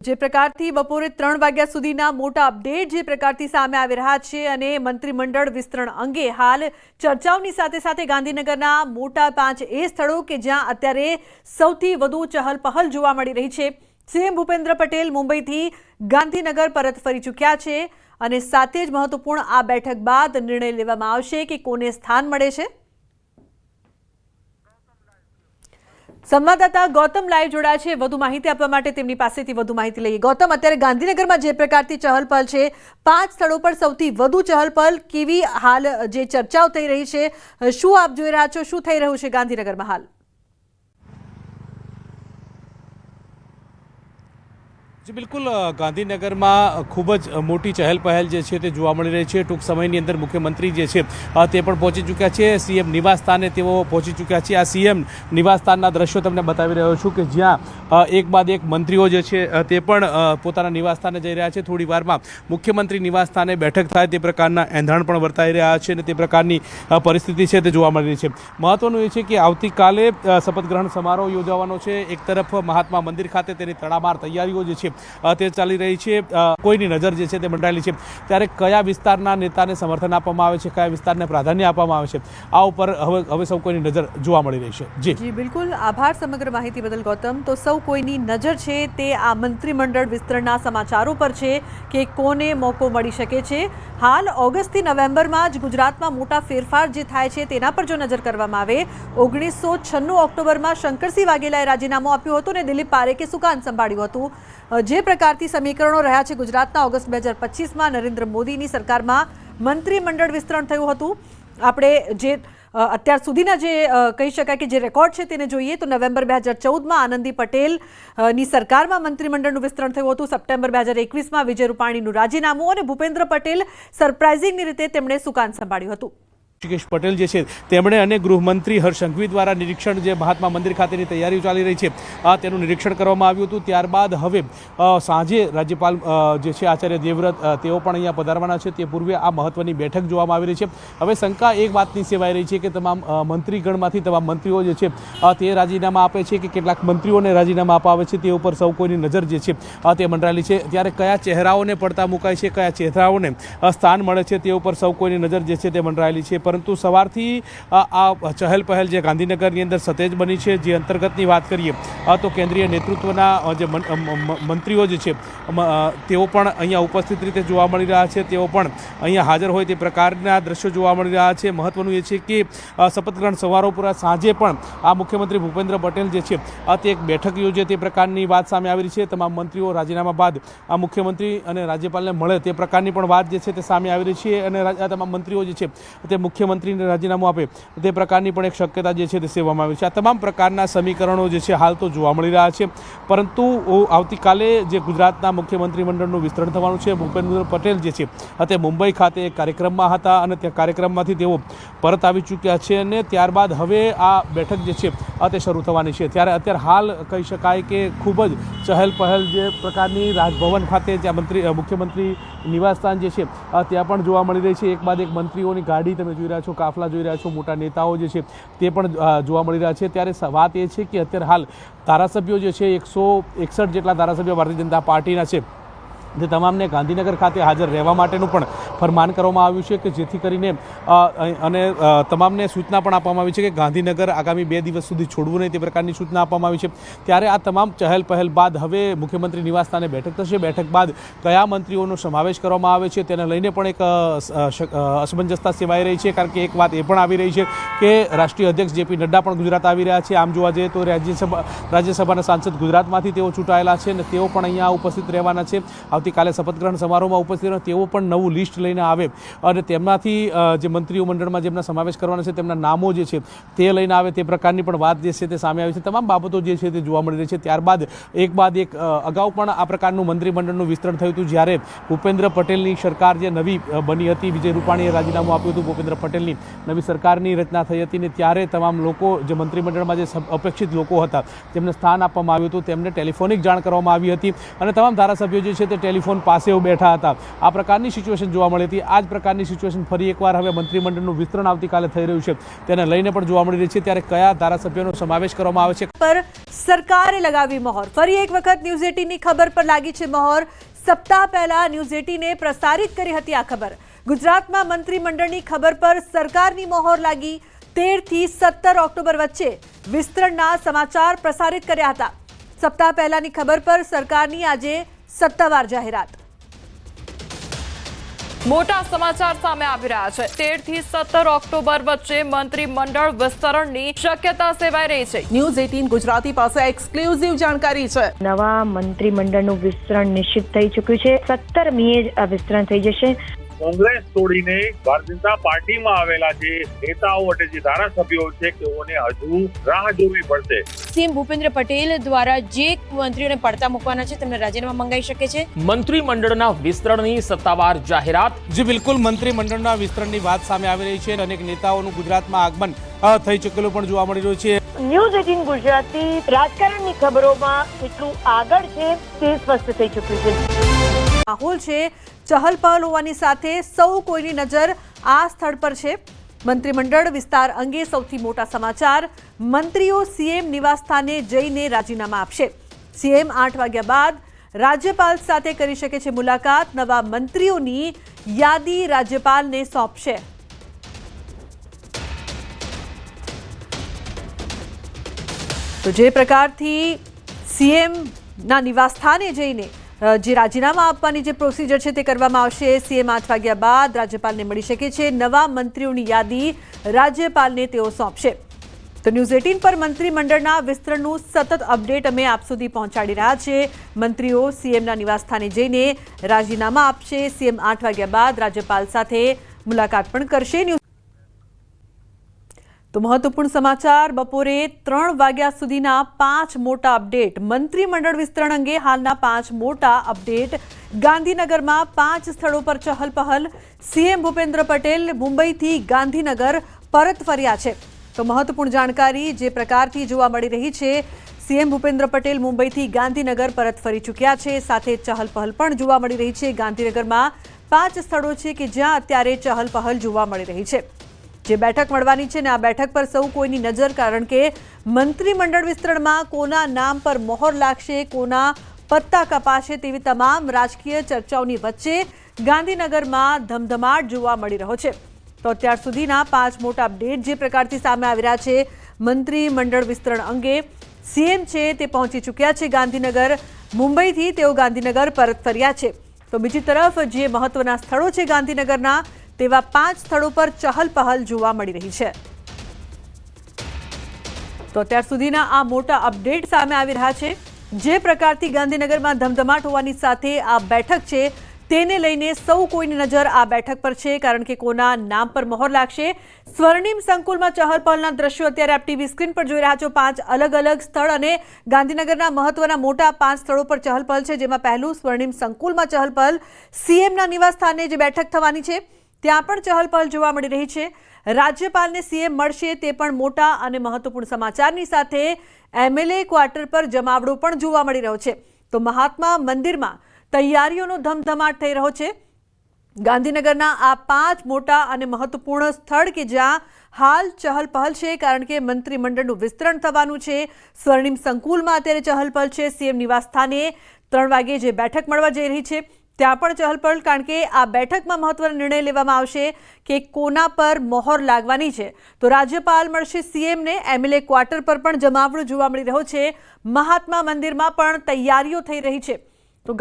જે પ્રકારથી બપોરે 3 વાગ્યા સુધીના મોટા અપડેટ જે પ્રકારથી સામે આવી રહ્યા છે અને મંત્રીમંડળ વિસ્તરણ અંગે હાલ ચર્ચાઓની સાથે સાથે ગાંધીનગરના મોટા 5 એ સ્થળો કે જ્યાં અત્યારે સૌથી વધુ ચહલપહલ જોવા મળી રહી છે। સીએમ ભૂપેન્દ્ર પટેલ મુંબઈથી ગાંધીનગર પરત ફરી ચૂક્યા છે અને સાથે જ મહત્વપૂર્ણ આ બેઠક બાદ નિર્ણય લેવામાં આવશે કે કોને સ્થાન મળે છે। संवाददाता गौतम लाइव जोड़ा है વધુ માહિતી આપવા માટે તેમની પાસેથી વધુ માહિતી લઈએ। ગૌતમ, અત્યારે ગાંધીનગરમાં જે પ્રકારથી ચહલપહલ છે, 5 સ્થળો પર સૌથી વધુ ચહલપહલ કેવી હાલ જે ચર્ચાઓ થઈ રહી છે, શું આપ જોઈ રહ્યા છો, શું થઈ રહ્યું છે ગાંધીનગરમાં હાલ? जी बिल्कुल, गांधीनगर में खूब ज मोटी चहल पहल जे ते जोवा मळी रही है। टूंक समयनी अंदर मुख्यमंत्री जे छे ते पण पहोंची चूक्या छे। सीएम निवास स्थाने तेओ पहोंची चूक्या छे। आ सीएम निवास स्थानना दृश्यो तमने बतावी रह्यो छुं कि ज्यां एक बाद एक मंत्रीओ जे छे ते पण पोताना निवास स्थाने जई रह्या छे। थोड़ी वारमां मुख्यमंत्री निवास स्थाने बैठक थाय ते प्रकारना एंधाण पण वर्ताई रह्या छे अने ते प्रकारनी परिस्थिति छे ते जोवा मळी रही छे। महत्वनुं ए छे कि आवतीकाले शपथ ग्रहण समारोह योजाવાનો छे। एक तरफ महात्मा मंदिर खाते तेनी तड़ामार तैयारीओ जे छे ते चाली रही है। कोईनी नजर जे छे ते मंडाયેલી છે ત્યારે કયા વિસ્તારના નેતાને સમર્થન આપવામાં આવે છે, કયા વિસ્તારને પ્રાધાન્ય આપવામાં આવે છે, આ ઉપર હવે સૌ કોઈની નજર જોવા મળી રહી છે। જી બિલકુલ, આભાર સમગ્ર માહિતી બદલ ગૌતમ। તો સૌ કોઈની નજર છે તે આ મંત્રીમંડળ વિસ્તરણના સમાચારો પર છે કે કોને મોકો મળી શકે છે। હાલ ઓગસ્ટથી નવેમ્બરમાં જ ગુજરાતમાં મોટા ફેરફાર જે થાય છે તેના પર જો નજર કરવામાં આવે, 1996 ઓક્ટોબરમાં શંકરસિંહ વાઘેલાએ રાજીનામું આપ્યું હતું અને દિલીપ પારેખે સુકાન સંભાળ્યું હતું। જે પ્રકારથી સમીકરણો રહ્યા છે ગુજરાતના, ઓગસ્ટ 2025માં નરેન્દ્ર મોદીની સરકારમાં મંત્રીમંડળ વિસ્તરણ થયું હતું। આપણે જે અત્યાર સુધીના જે કહી શકાય કે જે રેકોર્ડ છે તેને જોઈએ તો નવેમ્બર 2014માં આનંદી પટેલની સરકારમાં મંત્રીમંડળનું વિસ્તરણ થયું હતું। સપ્ટેમ્બર 2021માં વિજય રૂપાણીનું રાજીનામું અને ભૂપેન્દ્ર પટેલ સરપ્રાઇઝિંગની રીતે તેમણે સુકાન સંભાળ્યું હતું। ऋषिकेश पटेल जे छे तेमणे अने गृहमंत्री हर्ष संघवी द्वारा निरीक्षण जे महात्मा मंदिर खातेनी तैयारी चाली रही है तेनुं निरीक्षण करवामां आव्युं हतुं। त्यारबाद हवे सांजे राज्यपाल जे छे आचार्य देवव्रत तेओ पण अहींया पधारवाना छे। ते पूर्वे आ महत्वनी बैठक जोवामां आवी रही छे। हवे शंका एक वातनी सेवाई रही है कि तमाम मंत्रीगणमांथी तमाम मंत्रीओ जे छे ते राजीनामा आपे छे कि केटलाक मंत्रीओने राजीनामा अपावे छे ते उपर सौ कोईनी नजर जे छे ते मंडराયેલી છે। त्यारे कया चेहराओने પડતા मुकाय छे, कया चेहराओने स्थान मळे छे ते उपर सौ कोईनी नजर जे छे ते मंडराયેલી છે। परंतु सवारथी आ चहल पहल जे गांधीनगरनी अंदर सतेज बनी है। जे अंतर्गतनी बात करिए तो केंद्रीय नेतृत्वना जे मंत्रीओ जे छे तेओ पण अहींया उपस्थित रीते जोवा मळी रह्या छे। तेओ पण अहींया हाजर होय ते प्रकारना दृश्यो जोवा मळी रह्या छे। महत्वनुं ए छे कि शपथ ग्रहण समारोह पूरा सांजे पण आ मुख्यमंत्री भूपेन्द्र पटेल जे छे ते एक बैठक योजे ते प्रकारनी बात सामे आवी रही छे। तमाम मंत्रीओ राजीनामा बाद आ मुख्यमंत्री अने राज्यपालने मळे ते प्रकारनी पण वात जे छे ते सामे आवी रही छे अने आ तमाम मंत्रीओ जे छे ते मुख्यमंत्रीने राजीनामું આપે તે પ્રકારની પણ એક શક્યતા જે છે તે સેવામાં આવી છે। આ તમામ પ્રકારના સમીકરણો જે છે હાલ તો જોવા મળી રહ્યા છે। પરંતુ આવતીકાલે જે ગુજરાતના મુખ્યમંત્રી મંડળનું વિસ્તરણ થવાનું છે, ભૂપેન્દ્ર પટેલ જે છે તે મુંબઈ ખાતે એક કાર્યક્રમમાં હતા અને તે કાર્યક્રમમાંથી તેઓ પરત આવી ચૂક્યા છે અને ત્યારબાદ હવે આ બેઠક જે છે તે શરૂ થવાની છે। ત્યારે અત્યારે હાલ કહી શકાય કે ખૂબ જ ચહેલ પહેલ જે પ્રકારની રાજભવન ખાતે જ્યાં મુખ્યમંત્રી નિવાસસ્થાન જે છે ત્યાં પણ જોવા મળી રહી છે। એક બાદ એક મંત્રીઓની ગાડી તમે જોઈ રહ્યા છો, કાફલા જોઈ રહ્યા છો, મોટા નેતાઓ જે છે તે પણ જોવા મળી રહ્યા છે। ત્યારે વાત એ છે કે અત્યારે હાલ ધારાસભ્યો જે છે 161 જેટલા ધારાસભ્યો ભારતીય જનતા પાર્ટીના છે તે તમામને ગાંધીનગર ખાતે હાજર રહેવા માટેનું પણ ફરમાન કરવામાં આવ્યું છે કે જેથી કરીને અને તમામને સૂચના પણ આપવામાં આવી છે કે ગાંધીનગર આગામી 2 દિવસ સુધી છોડવું નહીં તે પ્રકારની સૂચના આપવામાં આવી છે। ત્યારે આ તમામ ચહેલ પહેલ બાદ હવે મુખ્યમંત્રી નિવાસસ્થાને બેઠક થશે। બેઠક બાદ કયા મંત્રીઓનો સમાવેશ કરવામાં આવે છે તેને લઈને પણ એક અસમંજસતા સેવાઈ રહી છે। કારણ કે એક વાત એ પણ આવી રહી છે કે રાષ્ટ્રીય અધ્યક્ષ જેપી નડ્ડા પણ ગુજરાત આવી રહ્યા છે। આમ જોવા જઈએ તો રાજ્યસભાના સાંસદ ગુજરાતમાંથી તેઓ ચૂંટાયેલા છે અને તેઓ પણ અહીંયા ઉપસ્થિત રહેવાના છે। આવતીકાલે શપથ ગ્રહણ સમારોહમાં ઉપસ્થિત તેઓ પણ નવું લિસ્ટ લઈને આવે અને તેમનાથી જે મંત્રીઓ મંડળમાં જેમના સમાવેશ કરવાના છે તેમના નામો જે છે તે લઈને આવે તે પ્રકારની પણ વાત જે છે તે સામે આવી છે। તમામ બાબતો જે છે તે જોવા મળી રહી છે। ત્યારબાદ એક બાદ એક અગાઉ પણ આ પ્રકારનું મંત્રીમંડળનું વિસ્તરણ થયું હતું જ્યારે ભૂપેન્દ્ર પટેલની સરકાર જે નવી બની હતી, વિજય રૂપાણીએ રાજીનામું આપ્યું હતું, ભૂપેન્દ્ર પટેલની નવી સરકારની રચના થઈ હતી ને ત્યારે તમામ લોકો જે મંત્રીમંડળમાં જે અપેક્ષિત લોકો હતા તેમને સ્થાન આપવામાં આવ્યું હતું, તેમને ટેલિફોનિક જાણ કરવામાં આવી હતી અને તમામ ધારાસભ્યો જે છે તે ટેલિફોન પાસે બેઠા હતા. આ પ્રકારની સિચ્યુએશન જોવા મળી હતી. આ જ પ્રકારની સિચ્યુએશન ફરી એકવાર હવે મંત્રીમંડળનું વિસ્તરણ આવતીકાલે થઈ રહ્યું છે તેને લઈને પણ જોવા મળી રહી છે. ત્યારે કયા ધારાસભ્યોનો સમાવેશ કરવામાં આવે છે પર સરકારે લગાવી મહોર. ફરી એક વખત ન્યૂઝ 18ની ખબર પર લાગી છે મહોર. સપ્તાહ પહેલા ન્યૂઝ 18એ પ્રસારિત કરી હતી આ ખબર. ગુજરાતમાં મંત્રીમંડળની ખબર પર સરકારની મહોર લાગી. 13 થી 17 ઓક્ટોબર વચ્ચે વિસ્તરણના સમાચાર પ્રસારિત કર્યા હતા. સપ્તાહ પહેલાની ખબર પર સરકારની આજે સત્તાવાર જાહેરાત. મોટા સમાચાર સામે આવી રહ્યા છે. 13 થી 17 ઓક્ટોબર વચ્ચે મંત્રીમંડળ વિસ્તરણની શક્યતા સેવાઈ રહી છે. ન્યૂઝ 18 ગુજરાતી પાસે એક્સક્લુઝિવ જાણકારી છે. નવા મંત્રીમંડળનું વિસ્તરણ નિશ્ચિત થઈ ચૂક્યું છે. 17મીએ જ આ વિસ્તરણ થઈ જશે. કોંગ્રેસ છોડીને ભારતીય જનતા પાર્ટીમાં આવેલા જે નેતાઓ અને જે ધારાસભ્યો છે તેઓને હજુ રાહ જોવી પડશે. સીએમ ભૂપેન્દ્ર પટેલ દ્વારા જે મંત્રીઓને પડતા મૂકવાના છે તેમને રાજીનામા મંગાવી શકે છે. મંત્રીમંડળના વિસ્તરણની સત્તાવાર જાહેરાત. જે બિલકુલ મંત્રીમંડળના વિસ્તરણની વાત સામે આવી રહી છે. અનેક નેતાઓનું ગુજરાતમાં આગમન થઈ ચૂકેલું પણ જોવા મળી રહ્યું છે. ન્યૂઝ 18 ગુજરાતી રાજકારણની ખબરોમાં કેટલું આગળ છે તે સ્પષ્ટ થઈ ચૂક્યું છે. માહોલ છે ચહલપહલ હોવાની સાથે સૌ કોઈની નજર આ સ્થળ પર છે. મંત્રીમંડળ વિસ્તાર અંગે સૌથી મોટા સમાચાર. મંત્રીઓ સીએમ નિવાસસ્થાને જઈને રાજીનામા આપશે. સીએમ 8 વાગ્યા બાદ રાજ્યપાલ સાથે કરી શકે છે મુલાકાત. નવા મંત્રીઓની યાદી રાજ્યપાલને સોંપશે. તો જે પ્રકારથી સીએમના નિવાસસ્થાને જઈને જે રાજીનામા આપવાની જે પ્રોસિજર છે તે કરવામાં આવશે. સીએમ 8 વાગ્યા બાદ રાજ્યપાલને મળી શકે છે. નવા મંત્રીઓની યાદી રાજ્યપાલને તેઓ સોંપશે. તો ન્યૂઝ 18 પર મંત્રીમંડળના વિસ્તરણનું સતત અપડેટ અમે આપ સુધી પહોંચાડી રહ્યા છે. મંત્રીઓ સીએમના નિવાસસ્થાને જઈને રાજીનામા આપશે. સીએમ 8 વાગ્યા બાદ રાજ્યપાલ સાથે મુલાકાત પણ કરશે. તો મહત્વપૂર્ણ સમાચાર. બપોરે 3 વાગ્યા સુધીના 5 મોટા અપડેટ. મંત્રીમંડળ વિસ્તરણ અંગે હાલના 5 મોટા અપડેટ. ગાંધીનગરમાં 5 સ્થળો પર ચહલપહલ. સીએમ ભૂપેન્દ્ર પટેલ મુંબઈથી ગાંધીનગર પરત ફર્યા છે. તો મહત્વપૂર્ણ જાણકારી જે પ્રકારથી જોવા મળી રહી છે. સીએમ ભૂપેન્દ્ર પટેલ મુંબઈથી ગાંધીનગર પરત ફરી ચૂક્યા છે. સાથે ચહલપહલ પણ જોવા મળી રહી છે. ગાંધીનગરમાં 5 સ્થળો છે કે જ્યાં અત્યારે ચહલપહલ જોવા મળી રહી છે. જે બેઠક મળવાની છે ને આ બેઠક પર સૌ કોઈની નજર. કારણ કે મંત્રીમંડળ વિસ્તરણમાં કોના નામ પર મહોર લાગશે, કોના પત્તા કપાશે તેવી તમામ રાજકીય ચર્ચાઓની વચ્ચે ગાંધીનગરમાં ધમધમાટ જોવા મળી રહ્યો છે. તો અત્યાર સુધીના 5 મોટા અપડેટ જે પ્રકારથી સામે આવી રહ્યા છે. મંત્રીમંડળ વિસ્તરણ અંગે સીએમ છે તે પહોંચી ચૂક્યા છે ગાંધીનગર. મુંબઈથી તેઓ ગાંધીનગર પરત ફર્યા છે. તો બીજી તરફ જે મહત્વના સ્થળો છે ગાંધીનગરના તેવા 5 સ્થળો પર ચહલપહલ જોવા મળી રહી છે. તો અત્યાર સુધીના આ મોટા અપડેટ સામે આવી રહ્યા છે. જે પ્રકારથી ગાંધીનગરમાં ધમધમાટ હોવાની સાથે આ બેઠક છે તેને લઈને સૌ કોઈની નજર આ બેઠક પર છે. કારણ કે કોના નામ પર મહોર લાગશે. સ્વર્ણિમ સંકુલમાં ચહલપહલના દ્રશ્યો અત્યારે આપ ટીવી સ્ક્રીન પર જોઈ રહ્યા છો. 5 અલગ અલગ સ્થળ અને ગાંધીનગરના મહત્વના મોટા 5 સ્થળો પર ચહલપહલ છે. જેમાં પહેલું સ્વર્ણિમ સંકુલમાં ચહલપહલ. સીએમના નિવાસસ્થાને જે બેઠક થવાની છે ત્યાં પણ ચહલપહલ જોવા મળી રહી છે. રાજ્યપાલને સીએમ મળશે તે પણ મોટા અને મહત્વપૂર્ણ સમાચારની સાથે એમએલએ ક્વાર્ટર પર જમાવડો પણ જોવા મળી રહ્યો છે. તો મહાત્મા મંદિરમાં તૈયારીઓનો ધમધમાટ થઈ રહ્યો છે. ગાંધીનગરના આ 5 મોટા અને મહત્વપૂર્ણ સ્થળ કે જ્યાં હાલ ચહલપહલ છે. કારણ કે મંત્રીમંડળનું વિસ્તરણ થવાનું છે. સ્વર્ણિમ સંકુલમાં અત્યારે ચહલપહલ છે. સીએમ નિવાસસ્થાને 3 વાગે જે બેઠક મળવા જઈ રહી છે ત્યાં પણ ચહલપહલ. કારણ કે આ બેઠકમાં મહત્વનો નિર્ણય લેવામાં આવશે કે કોના પર મહોર લાગવાની છે. તો રાજ્યપાલ મળશે સીએમને. એમએલએ ક્વાર્ટર પર પણ જમાવડો જોવા મળી રહ્યો છે. મહાત્મા મંદિરમાં પણ તૈયારીઓ થઈ રહી છે.